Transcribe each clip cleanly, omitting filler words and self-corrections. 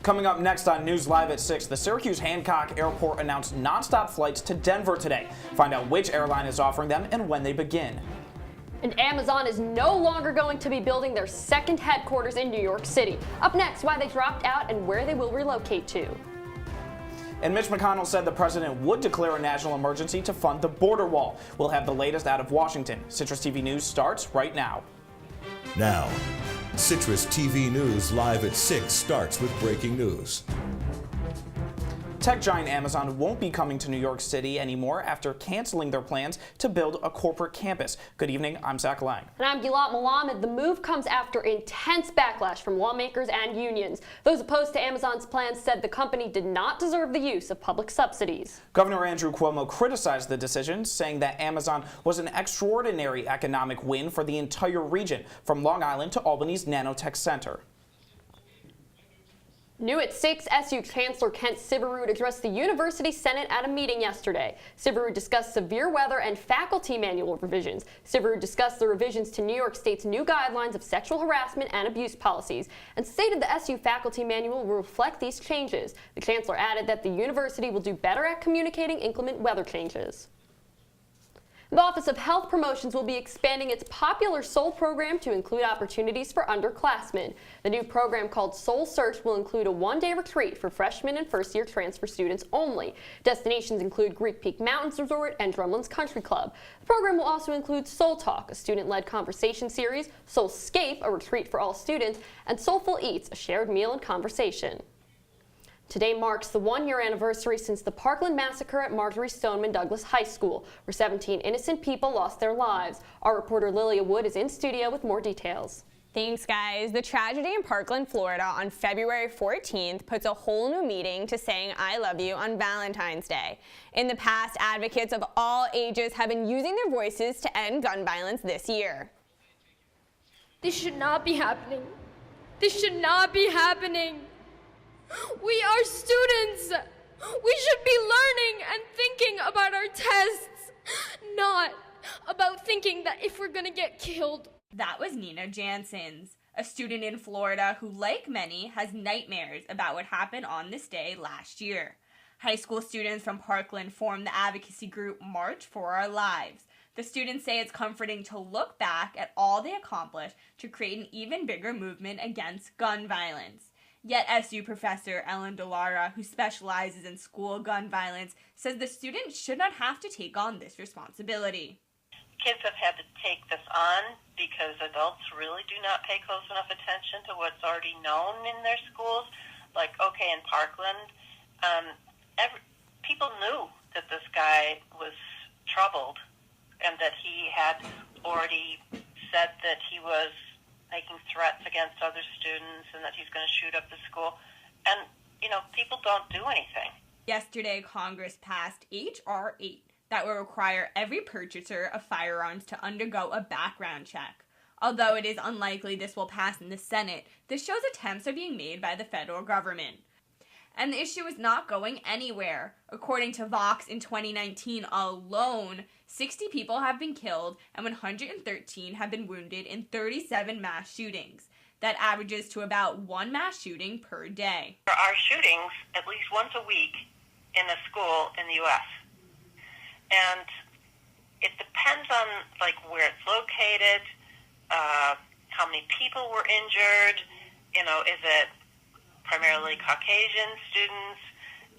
Coming up next on News Live at 6, the Syracuse Hancock Airport announced nonstop flights to Denver today. Find out which airline is offering them and when they begin. And Amazon is no longer going to be building their second headquarters in New York City. Up next, why they dropped out and where they will relocate to. And Mitch McConnell said the president would declare a national emergency to fund the border wall. We'll have the latest out of Washington. Citrus TV News starts right now. Now, Citrus TV News Live at 6 starts with breaking news. Tech giant Amazon won't be coming to New York City anymore after canceling their plans to build a corporate campus. Good evening, I'm Zach Lang. And I'm Gilat. Melamed. The move comes after intense backlash from lawmakers and unions. Those opposed to Amazon's plans said the company did not deserve the use of public subsidies. Governor Andrew Cuomo criticized the decision, saying that Amazon was an extraordinary economic win for the entire region, from Long Island to Albany's Nanotech Center. New at 6, SU Chancellor Kent Syverud addressed the University Senate at a meeting yesterday. Syverud discussed severe weather and faculty manual revisions. Syverud discussed the revisions to New York State's new guidelines of sexual harassment and abuse policies and stated the SU faculty manual will reflect these changes. The chancellor added that the university will do better at communicating inclement weather changes. The Office of Health Promotions will be expanding its popular SOUL program to include opportunities for underclassmen. The new program, called Soul Search, will include a one-day retreat for freshmen and first-year transfer students only. Destinations include Greek Peak Mountains Resort and Drumlin's Country Club. The program will also include Soul Talk, a student-led conversation series, Soulscape, a retreat for all students, and Soulful Eats, a shared meal and conversation. Today marks the one-year anniversary since the Parkland massacre at Marjory Stoneman Douglas High School, where 17 innocent people lost their lives. Our reporter Lilia Wood is in studio with more details. Thanks, guys. The tragedy in Parkland, Florida on February 14th puts a whole new meaning to saying I love you on Valentine's Day. In the past, advocates of all ages have been using their voices to end gun violence this year. This should not be happening. This should not be happening. We are students. We should be learning and thinking about our tests, not about thinking that if we're gonna get killed. That was Nina Janssens, a student in Florida who, like many, has nightmares about what happened on this day last year. High school students from Parkland formed the advocacy group March for Our Lives. The students say it's comforting to look back at all they accomplished to create an even bigger movement against gun violence. Yet SU professor Ellen Delara, who specializes in school gun violence, says the students should not have to take on this responsibility. Kids have had to take this on because adults really do not pay close enough attention to what's already known in their schools. Like, okay, in Parkland, people knew that this guy was troubled and that he had already said that he was making threats against other students and that he's going to shoot up the school. And, people don't do anything. Yesterday, Congress passed H.R. 8 that will require every purchaser of firearms to undergo a background check. Although it is unlikely this will pass in the Senate, this shows attempts are being made by the federal government. And the issue is not going anywhere. According to Vox, in 2019 alone, 60 people have been killed and 113 have been wounded in 37 mass shootings. That averages to about one mass shooting per day. There are shootings at least once a week in a school in the U.S. And it depends on where it's located, how many people were injured, is it primarily Caucasian students?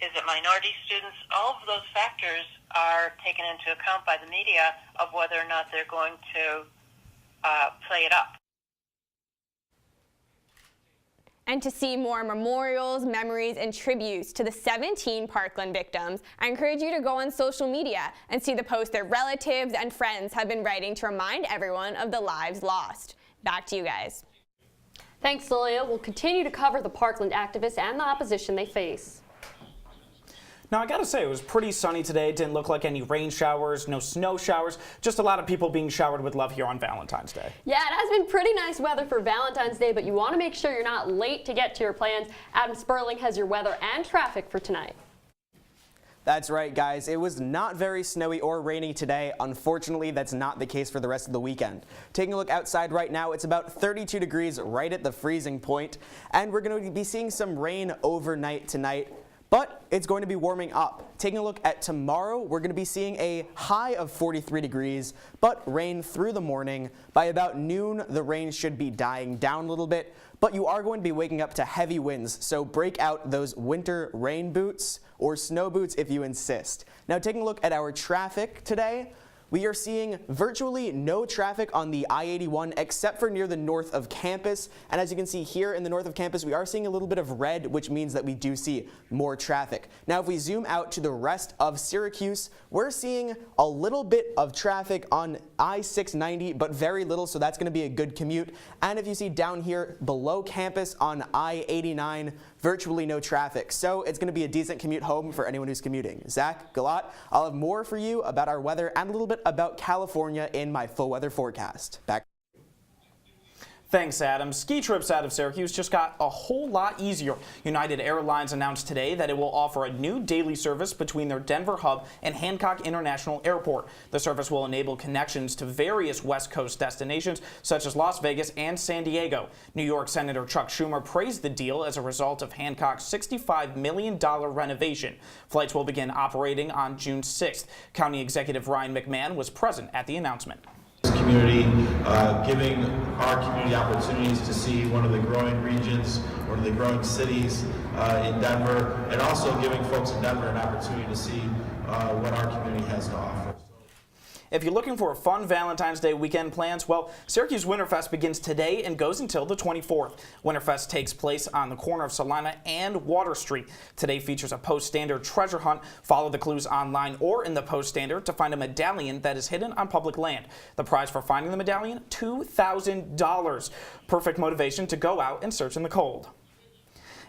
Is it minority students? All of those factors are taken into account by the media of whether or not they're going to play it up. And to see more memorials, memories, and tributes to the 17 Parkland victims, I encourage you to go on social media and see the posts their relatives and friends have been writing to remind everyone of the lives lost. Back to you guys. Thanks, Lilia. We'll continue to cover the Parkland activists and the opposition they face. Now, I gotta say, it was pretty sunny today. It didn't look like any rain showers, no snow showers, just a lot of people being showered with love here on Valentine's Day. Yeah, it has been pretty nice weather for Valentine's Day, but you want to make sure you're not late to get to your plans. Adam Sperling has your weather and traffic for tonight. That's right, guys. It was not very snowy or rainy today. Unfortunately, that's not the case for the rest of the weekend. Taking a look outside right now, it's about 32 degrees right at the freezing point, and we're going to be seeing some rain overnight tonight. But it's going to be warming up. Taking a look at tomorrow, we're going to be seeing a high of 43 degrees, but rain through the morning. By about noon, the rain should be dying down a little bit, but you are going to be waking up to heavy winds, so break out those winter rain boots or snow boots if you insist. Now, taking a look at our traffic today, we are seeing virtually no traffic on the I-81 except for near the north of campus. And as you can see here in the north of campus, we are seeing a little bit of red, which means that we do see more traffic. Now, if we zoom out to the rest of Syracuse, we're seeing a little bit of traffic on I-690, but very little, so that's going to be a good commute. And if you see down here below campus on I-89, virtually no traffic. So it's going to be a decent commute home for anyone who's commuting. Zach, Gilat, I'll have more for you about our weather and a little bit about California in my full weather forecast. Back. Thanks, Adam. Ski trips out of Syracuse just got a whole lot easier. United Airlines announced today that it will offer a new daily service between their Denver hub and Hancock International Airport. The service will enable connections to various West Coast destinations such as Las Vegas and San Diego. New York Senator Chuck Schumer praised the deal as a result of Hancock's $65 million renovation. Flights will begin operating on June 6th. County Executive Ryan McMahon was present at the announcement. Community, giving our community opportunities to see one of the growing regions, one of the growing cities in Denver, and also giving folks in Denver an opportunity to see what our community has to offer. If you're looking for fun Valentine's Day weekend plans, well, Syracuse Winterfest begins today and goes until the 24th. Winterfest takes place on the corner of Salina and Water Street. Today features a Post-Standard treasure hunt. Follow the clues online or in the Post-Standard to find a medallion that is hidden on public land. The prize for finding the medallion, $2,000. Perfect motivation to go out and search in the cold.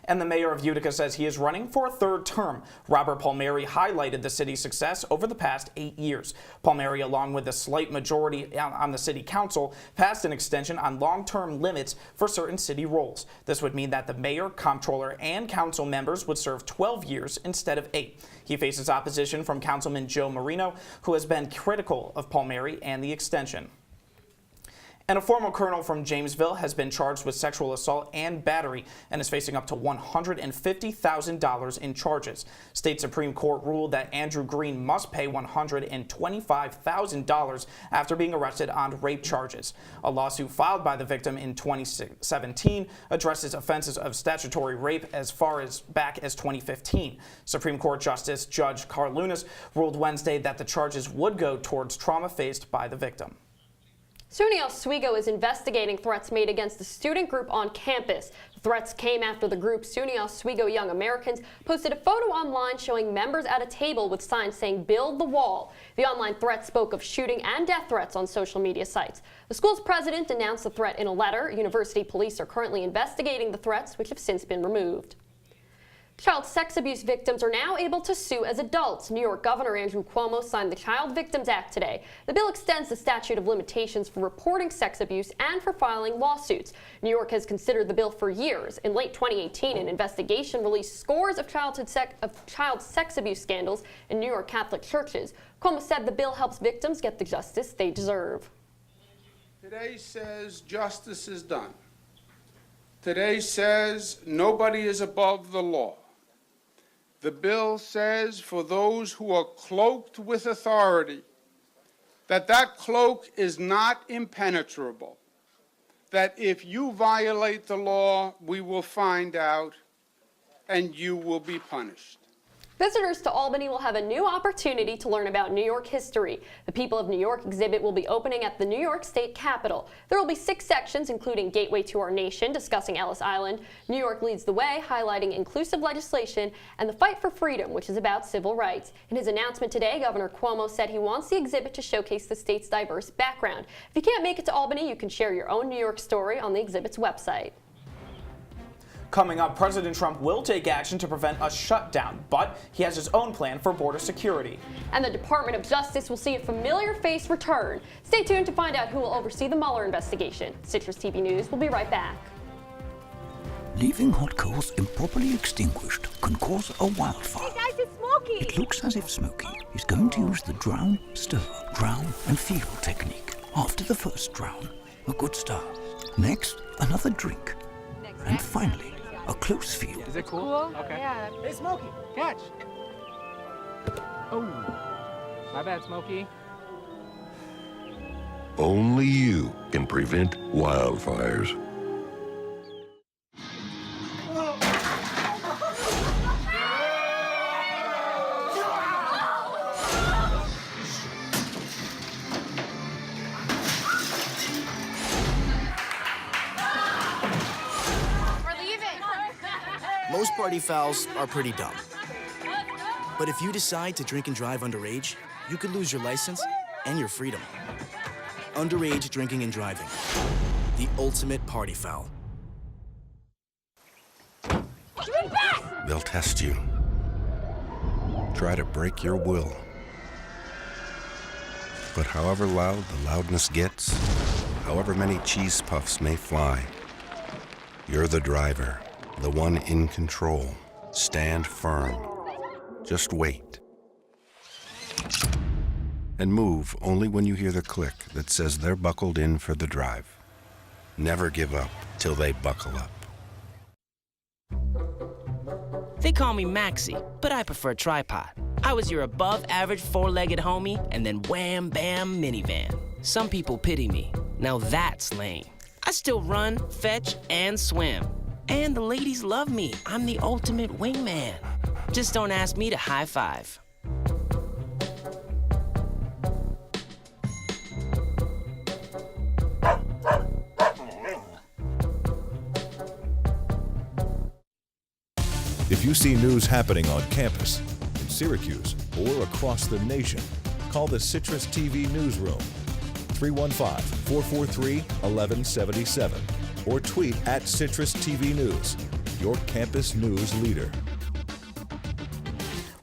And the mayor of Utica says he is running for a third term. Robert Palmieri highlighted the city's success over the past 8 years. Palmieri, along with a slight majority on the city council, passed an extension on long-term limits for certain city roles. This would mean that the mayor, comptroller, and council members would serve 12 years instead of 8. He faces opposition from Councilman Joe Marino, who has been critical of Palmieri and the extension. And a former colonel from Jamesville has been charged with sexual assault and battery and is facing up to $150,000 in charges. State Supreme Court ruled that Andrew Green must pay $125,000 after being arrested on rape charges. A lawsuit filed by the victim in 2017 addresses offenses of statutory rape as far back as 2015. Supreme Court Justice Judge Carlunas ruled Wednesday that the charges would go towards trauma faced by the victim. SUNY Oswego is investigating threats made against the student group on campus. The threats came after the group SUNY Oswego Young Americans posted a photo online showing members at a table with signs saying "Build the Wall." The online threat spoke of shooting and death threats on social media sites. The school's president announced the threat in a letter. University police are currently investigating the threats, which have since been removed. Child sex abuse victims are now able to sue as adults. New York Governor Andrew Cuomo signed the Child Victims Act today. The bill extends the statute of limitations for reporting sex abuse and for filing lawsuits. New York has considered the bill for years. In late 2018, an investigation released scores of child sex abuse scandals in New York Catholic churches. Cuomo said the bill helps victims get the justice they deserve. Today says justice is done. Today says nobody is above the law. The bill says for those who are cloaked with authority, that cloak is not impenetrable, that if you violate the law, we will find out and you will be punished. Visitors to Albany will have a new opportunity to learn about New York history. The People of New York exhibit will be opening at the New York State Capitol. There will be 6 sections, including Gateway to Our Nation, discussing Ellis Island, New York Leads the Way, highlighting inclusive legislation, and the Fight for Freedom, which is about civil rights. In his announcement today, Governor Cuomo said he wants the exhibit to showcase the state's diverse background. If you can't make it to Albany, you can share your own New York story on the exhibit's website. Coming up, President Trump will take action to prevent a shutdown, but he has his own plan for border security. And the Department of Justice will see a familiar face return. Stay tuned to find out who will oversee the Mueller investigation. Citrus TV News will be right back. Leaving hot coals improperly extinguished can cause a wildfire. Hey guys, it's smoke It looks as if Smokey is going to use the drown, stir, drown and feel technique. After the first drown, a good start. Next, another drink. And finally, a close feel. Is it cool? Okay. Yeah. Hey, Smokey, catch. Oh, my bad, Smokey. Only you can prevent wildfires. Most party fouls are pretty dumb. But if you decide to drink and drive underage, you could lose your license and your freedom. Underage drinking and driving. The ultimate party foul. They'll test you. Try to break your will. But however loud the loudness gets, however many cheese puffs may fly, you're the driver, the one in control. Stand firm. Just wait. And move only when you hear the click that says they're buckled in for the drive. Never give up till they buckle up. They call me Maxie, but I prefer tripod. I was your above-average four-legged homie, and then wham-bam minivan. Some people pity me. Now that's lame. I still run, fetch, and swim. And the ladies love me. I'm the ultimate wingman. Just don't ask me to high five. If you see news happening on campus, in Syracuse, or across the nation, call the Citrus TV Newsroom, 315-443-1177, or tweet at CitrusTV News, your campus news leader.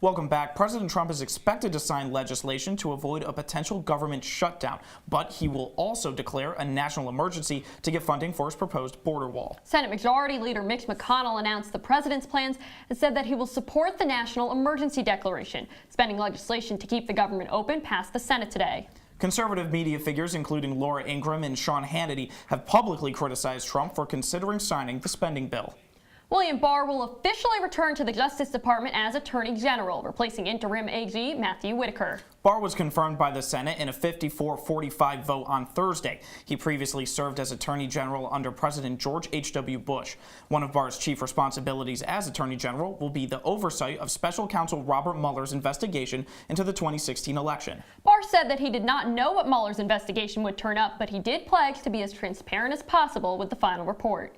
Welcome back. President Trump is expected to sign legislation to avoid a potential government shutdown, but he will also declare a national emergency to get funding for his proposed border wall. Senate Majority Leader Mitch McConnell announced the president's plans and said that he will support the national emergency declaration. Spending legislation to keep the government open passed the Senate today. Conservative media figures, including Laura Ingraham and Sean Hannity, have publicly criticized Trump for considering signing the spending bill. William Barr will officially return to the Justice Department as Attorney General, replacing interim AG Matthew Whitaker. Barr was confirmed by the Senate in a 54-45 vote on Thursday. He previously served as Attorney General under President George H.W. Bush. One of Barr's chief responsibilities as Attorney General will be the oversight of Special Counsel Robert Mueller's investigation into the 2016 election. Barr said that he did not know what Mueller's investigation would turn up, but he did pledge to be as transparent as possible with the final report.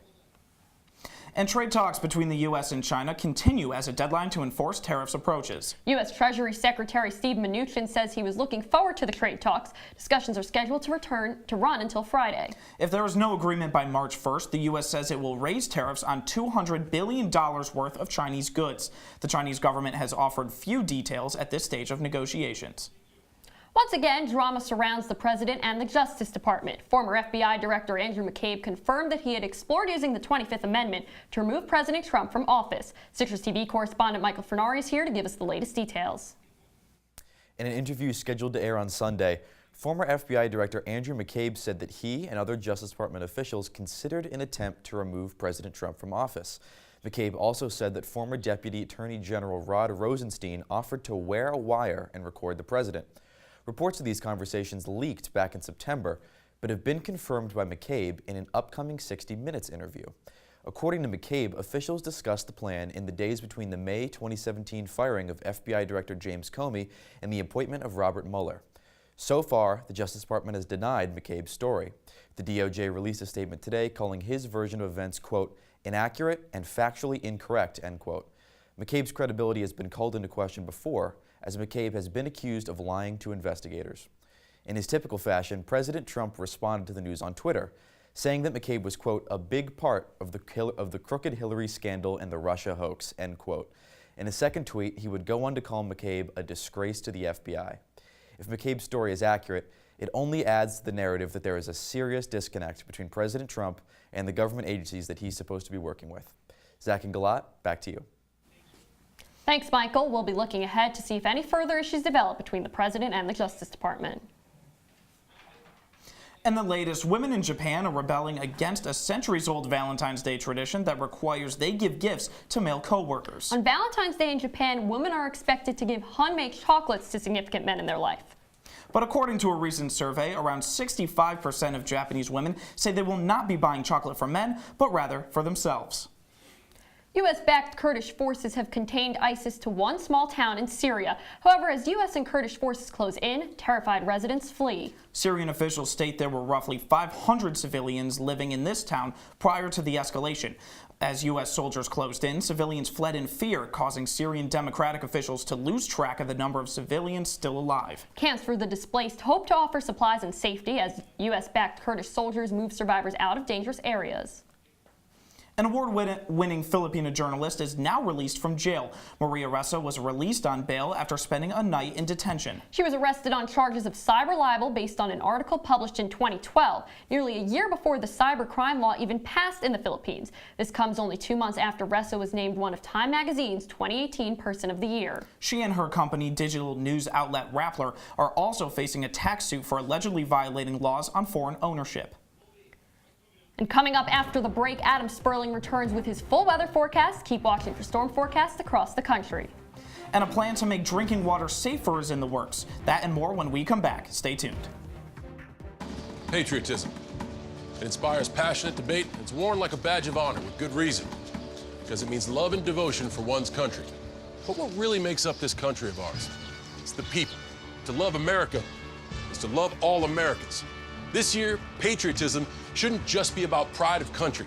And trade talks between the U.S. and China continue as a deadline to enforce tariffs approaches. U.S. Treasury Secretary Steve Mnuchin says he was looking forward to the trade talks. Discussions are scheduled to run until Friday. If there is no agreement by March 1st, the U.S. says it will raise tariffs on $200 billion worth of Chinese goods. The Chinese government has offered few details at this stage of negotiations. Once again, drama surrounds the president and the Justice Department. Former FBI Director Andrew McCabe confirmed that he had explored using the 25th Amendment to remove President Trump from office. Citrus TV correspondent Michael Furnari is here to give us the latest details. In an interview scheduled to air on Sunday, former FBI Director Andrew McCabe said that he and other Justice Department officials considered an attempt to remove President Trump from office. McCabe also said that former Deputy Attorney General Rod Rosenstein offered to wear a wire and record the president. Reports of these conversations leaked back in September, but have been confirmed by McCabe in an upcoming 60 Minutes interview. According to McCabe, officials discussed the plan in the days between the May 2017 firing of FBI Director James Comey and the appointment of Robert Mueller. So far, the Justice Department has denied McCabe's story. The DOJ released a statement today calling his version of events, quote, inaccurate and factually incorrect, end quote. McCabe's credibility has been called into question before, as McCabe has been accused of lying to investigators. In his typical fashion, President Trump responded to the news on Twitter, saying that McCabe was, quote, a big part of the crooked Hillary scandal and the Russia hoax, end quote. In a second tweet, he would go on to call McCabe a disgrace to the FBI. If McCabe's story is accurate, it only adds to the narrative that there is a serious disconnect between President Trump and the government agencies that he's supposed to be working with. Zach and Gilat, back to you. Thanks, Michael. We'll be looking ahead to see if any further issues develop between the President and the Justice Department. And the latest, women in Japan are rebelling against a centuries-old Valentine's Day tradition that requires they give gifts to male co-workers. On Valentine's Day in Japan, women are expected to give handmade chocolates to significant men in their life. But according to a recent survey, around 65% of Japanese women say they will not be buying chocolate for men, but rather for themselves. U.S.-backed Kurdish forces have contained ISIS to one small town in Syria. However, as U.S. and Kurdish forces close in, terrified residents flee. Syrian officials state there were roughly 500 civilians living in this town prior to the escalation. As U.S. soldiers closed in, civilians fled in fear, causing Syrian Democratic officials to lose track of the number of civilians still alive. Camps for the displaced hope to offer supplies and safety as U.S.-backed Kurdish soldiers move survivors out of dangerous areas. An award-winning Filipino journalist is now released from jail. Maria Ressa was released on bail after spending a night in detention. She was arrested on charges of cyber libel based on an article published in 2012, nearly a year before the cybercrime law even passed in the Philippines. This comes only 2 months after Ressa was named one of Time Magazine's 2018 Person of the Year. She and her company, digital news outlet Rappler, are also facing a tax suit for allegedly violating laws on foreign ownership. And coming up after the break, Adam Sperling returns with his full weather forecast. Keep watching for storm forecasts across the country. And a plan to make drinking water safer is in the works. That and more when we come back. Stay tuned. Patriotism. It inspires passionate debate. It's worn like a badge of honor with good reason, because it means love and devotion for one's country. But what really makes up this country of ours? It's the people. To love America is to love all Americans. This year, patriotism shouldn't just be about pride of country.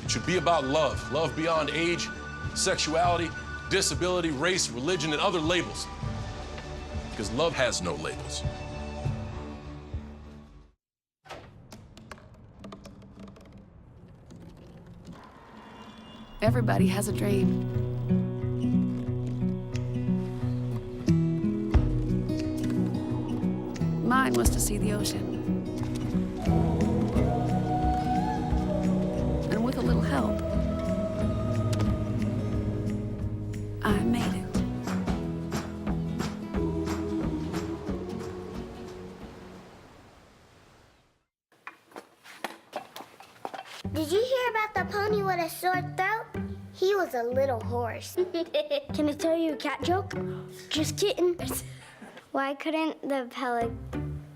It should be about love. Love beyond age, sexuality, disability, race, religion, and other labels. Because love has no labels. Everybody has a dream. Mine was to see the ocean. And with a little help, I made it. Did you hear about the pony with a sore throat? He was a little horse. Can I tell you a cat joke? Just kidding. Why couldn't the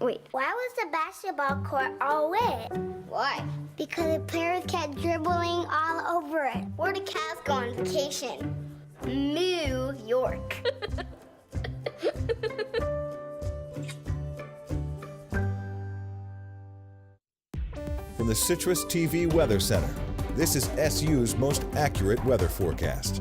Wait. Why was the basketball court all wet? Why? Because the players kept dribbling all over it. Where did cats go on vacation? New York. From the CitrusTV Weather Center, this is SU's most accurate weather forecast.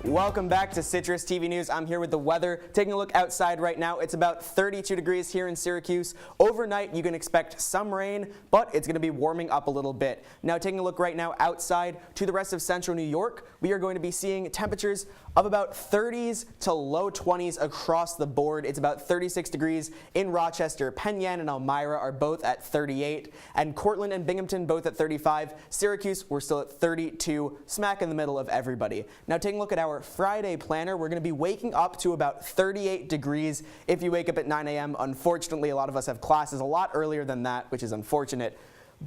Welcome back to Citrus TV News. I'm here with the weather. Taking a look outside right now, it's about 32 degrees here in Syracuse. Overnight, you can expect some rain, but it's going to be warming up a little bit. Now, taking a look right now outside to the rest of central New York, we are going to be seeing temperatures of about 30s to low 20s across the board. It's about 36 degrees in Rochester. Penn Yan and Elmira are both at 38, and Cortland and Binghamton both at 35. Syracuse, we're still at 32, smack in the middle of everybody. Now, taking a look at our Friday planner, we're going to be waking up to about 38 degrees if you wake up at 9 a.m. Unfortunately, a lot of us have classes a lot earlier than that, which is unfortunate.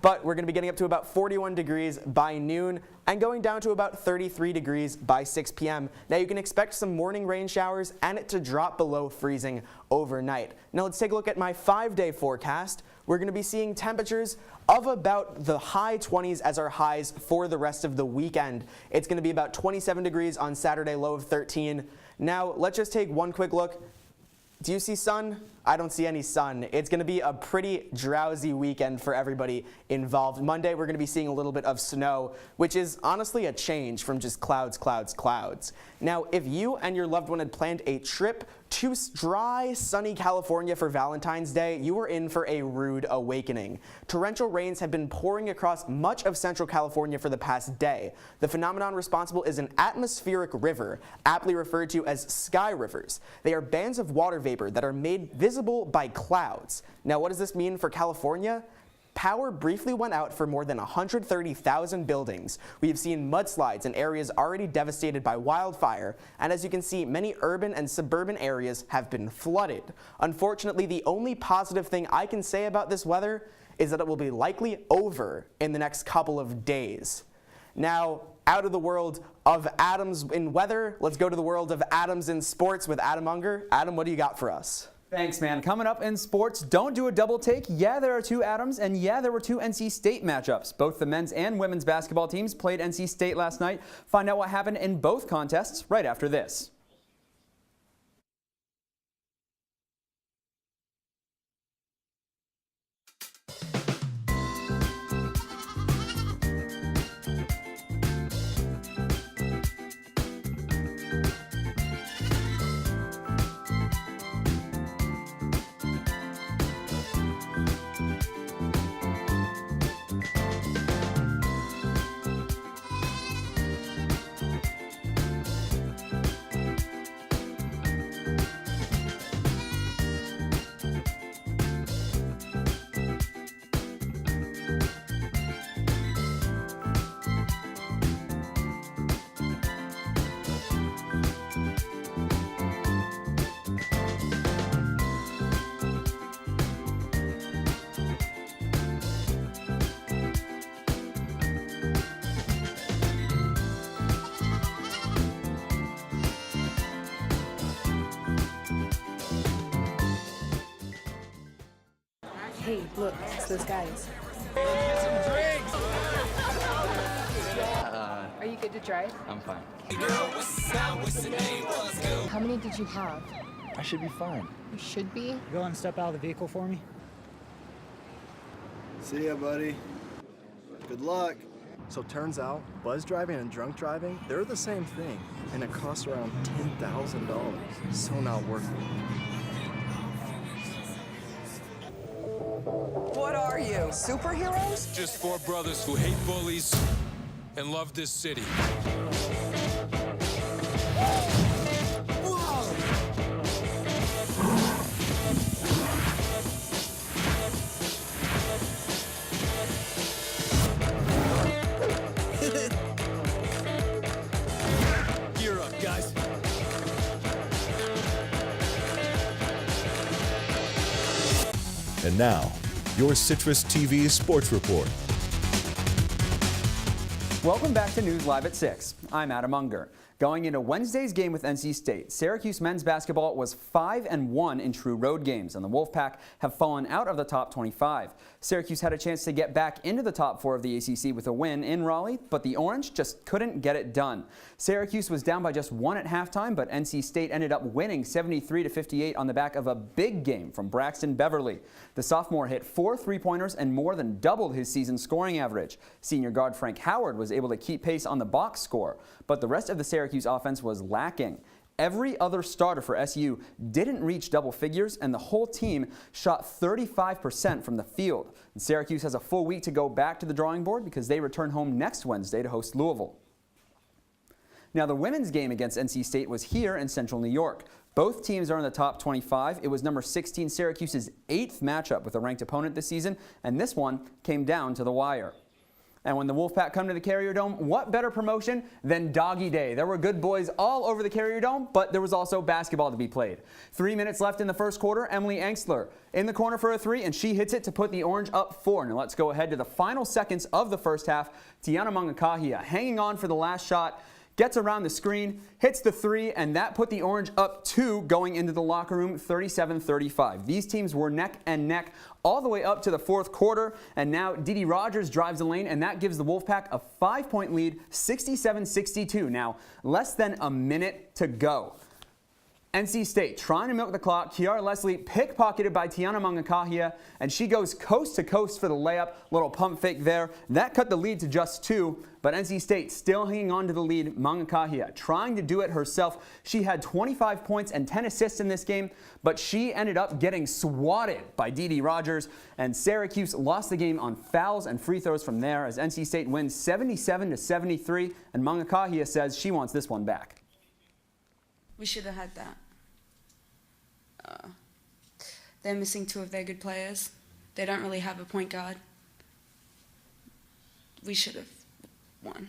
But we're going to be getting up to about 41 degrees by noon and going down to about 33 degrees by 6 p.m. Now, you can expect some morning rain showers and it to drop below freezing overnight. Now, let's take a look at my 5-day forecast. We're going to be seeing temperatures of about the high 20s as our highs for the rest of the weekend. It's going to be about 27 degrees on Saturday, low of 13. Now, let's just take one quick look. Do you see sun? I don't see any sun. It's going to be a pretty drowsy weekend for everybody involved. Monday, we're going to be seeing a little bit of snow, which is honestly a change from just clouds, clouds, clouds. Now, if you and your loved one had planned a trip to dry, sunny California for Valentine's Day, you were in for a rude awakening. Torrential rains have been pouring across much of central California for the past day. The phenomenon responsible is an atmospheric river, aptly referred to as sky rivers. They are bands of water vapor that are made visible by clouds. Now, what does this mean for California? Power briefly went out for more than 130,000 buildings. We have seen mudslides in areas already devastated by wildfire, and as you can see, many urban and suburban areas have been flooded. Unfortunately, the only positive thing I can say about this weather is that it will be likely over in the next couple of days. Now, out of the world of atoms in weather, let's go to the world of atoms in sports with Adam Unger. Adam, what do you got for us? Thanks, man. Coming up in sports, don't do a double take. Yeah, there are two Adams, and yeah, there were two NC State matchups. Both the men's and women's basketball teams played NC State last night. Find out what happened in both contests right after this. Hey, look, it's those guys. Are you good to drive? I'm fine. How many did you have? I should be fine. You should be. Go and step out of the vehicle for me. See ya, buddy. Good luck. So turns out, buzz driving and drunk driving, they're the same thing, and it costs around $10,000. So not worth it. What are you, superheroes? Just four brothers who hate bullies and love this city. Gear up, guys. And now, your CitrusTV Sports Report. Welcome back to News Live at 6. I'm Adam Unger. Going into Wednesday's game with NC State, Syracuse men's basketball was 5-1 in true road games, and the Wolfpack have fallen out of the top 25. Syracuse had a chance to get back into the top 4 of the ACC with a win in Raleigh, but the Orange just couldn't get it done. Syracuse was down by just 1 at halftime, but NC State ended up winning 73-58 on the back of a big game from Braxton Beverly. The sophomore hit 4 3-pointers and more than doubled his season scoring average. Senior guard Frank Howard was able to keep pace on the box score, but the rest of the Syracuse offense was lacking. Every other starter for SU didn't reach double figures, and the whole team shot 35% from the field. And Syracuse has a full week to go back to the drawing board because they return home next Wednesday to host Louisville. Now, the women's game against NC State was here in Central New York. Both teams are in the top 25. It was number 16 Syracuse's 8th matchup with a ranked opponent this season, and this one came down to the wire. And when the Wolfpack come to the Carrier Dome, what better promotion than Doggy Day? There were good boys all over the Carrier Dome, but there was also basketball to be played. 3 minutes left in the first quarter. Emily Angstler in the corner for a 3, and she hits it to put the Orange up 4. Now let's go ahead to the final seconds of the first half. Tiana Mangakahia hanging on for the last shot, gets around the screen, hits the 3, and that put the Orange up 2 going into the locker room, 37-35. These teams were neck and neck all the way up to the fourth quarter, and now Didi Rogers drives the lane, and that gives the Wolfpack a 5-point lead, 67-62. Now, less than a minute to go. NC State trying to milk the clock. Kiara Leslie pickpocketed by Tiana Mangakahia, and she goes coast to coast for the layup. Little pump fake there. That cut the lead to just 2, but NC State still hanging on to the lead. Mangakahia trying to do it herself. She had 25 points and 10 assists in this game, but she ended up getting swatted by Didi Rogers, and Syracuse lost the game on fouls and free throws from there as NC State wins 77-73, and Mangakahia says she wants this one back. We should have had that. They're missing 2 of their good players. They don't really have a point guard. we should have won.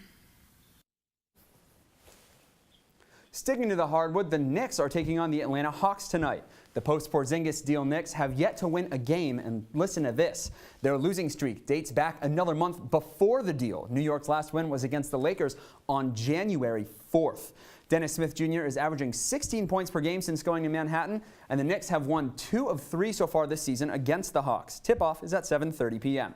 Sticking to the hardwood, the Knicks are taking on the Atlanta Hawks tonight. The post-Porzingis deal Knicks have yet to win a game, and listen to this. Their losing streak dates back another month before the deal. New York's last win was against the Lakers on January 4th. Dennis Smith Jr. is averaging 16 points per game since going to Manhattan, and the Knicks have won 2 of 3 so far this season against the Hawks. Tip-off is at 7:30 p.m.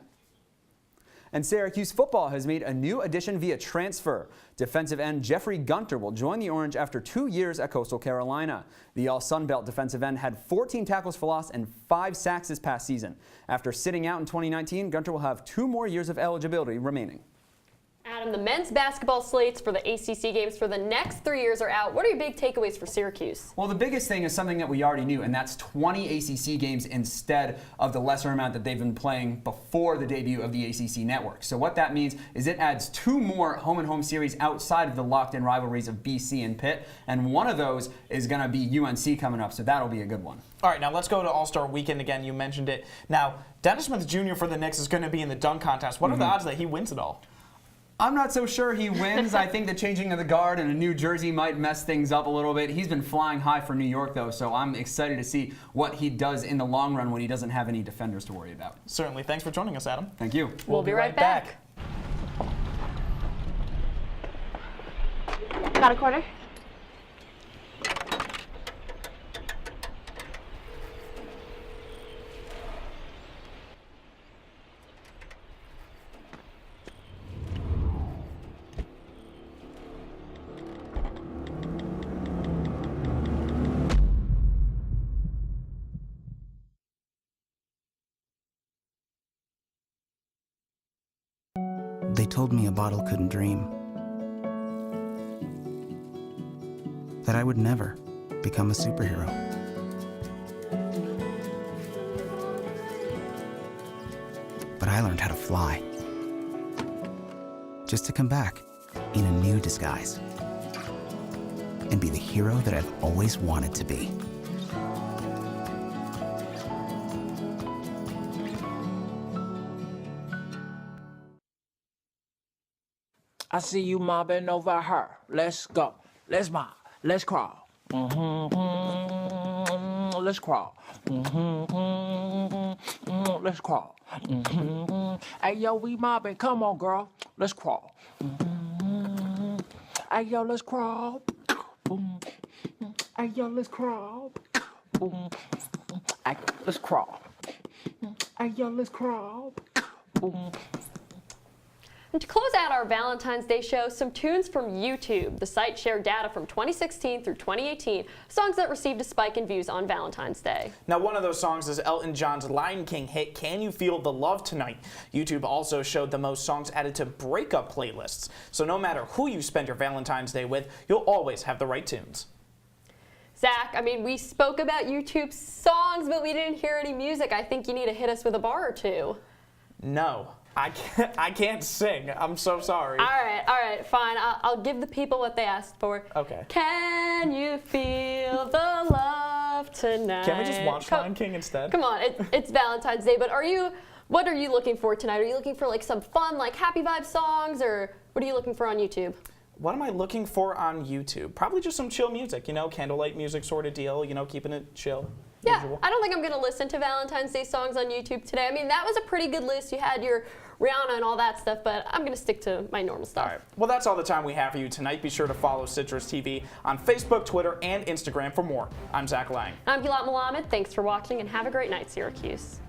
And Syracuse football has made a new addition via transfer. Defensive end Jeffrey Gunter will join the Orange after 2 years at Coastal Carolina. The All-Sun Belt defensive end had 14 tackles for loss and 5 sacks this past season. After sitting out in 2019, Gunter will have 2 more years of eligibility remaining. Adam, the men's basketball slates for the ACC games for the next 3 years are out. What are your big takeaways for Syracuse? Well, the biggest thing is something that we already knew, and that's 20 ACC games instead of the lesser amount that they've been playing before the debut of the ACC network. So what that means is it adds 2 more home-and-home series outside of the locked-in rivalries of BC and Pitt, and one of those is going to be UNC coming up, so that'll be a good one. All right, now let's go to All-Star Weekend again. You mentioned it. Now, Dennis Smith Jr. for the Knicks is going to be in the dunk contest. What are the odds that he wins it all? I'm not so sure he wins. I think the changing of the guard and a new jersey might mess things up a little bit. He's been flying high for New York, though, so I'm excited to see what he does in the long run when he doesn't have any defenders to worry about. Certainly. Thanks for joining us, Adam. Thank you. We'll be right back. Got a quarter? They told me a bottle couldn't dream. That I would never become a superhero. But I learned how to fly. Just to come back in a new disguise. And be the hero that I've always wanted to be. I see you mobbing over her. Let's go. Let's mob. Let's crawl. Let's crawl. Let's crawl. Hey, yo, we mobbing. Come on, girl. Let's crawl. Hey, yo, let's crawl. Hey, yo, let's crawl. Hey, let's crawl. Hey, yo, let's crawl. And to close out our Valentine's Day show, some tunes from YouTube. The site shared data from 2016 through 2018, songs that received a spike in views on Valentine's Day. Now, one of those songs is Elton John's Lion King hit, Can You Feel the Love Tonight? YouTube also showed the most songs added to breakup playlists. So no matter who you spend your Valentine's Day with, you'll always have the right tunes. Zach, I mean, we spoke about YouTube songs, but we didn't hear any music. I think you need to hit us with a bar or two. No. I can't sing. I'm so sorry. All right, fine. I'll give the people what they asked for. Okay. Can you feel the love tonight? Can't we just watch Lion King instead? Come on, it's Valentine's Day, but what are you looking for tonight? Are you looking for like some fun, like happy vibe songs, or what are you looking for on YouTube? What am I looking for on YouTube? Probably just some chill music, you know, candlelight music sort of deal, you know, keeping it chill. Yeah, usual. I don't think I'm going to listen to Valentine's Day songs on YouTube today. I mean, that was a pretty good list. You had your Rihanna and all that stuff, but I'm going to stick to my normal stuff. All right. Well, that's all the time we have for you tonight. Be sure to follow Citrus TV on Facebook, Twitter, and Instagram for more. I'm Zach Lang. I'm Gilat Melamed. Thanks for watching, and have a great night, Syracuse.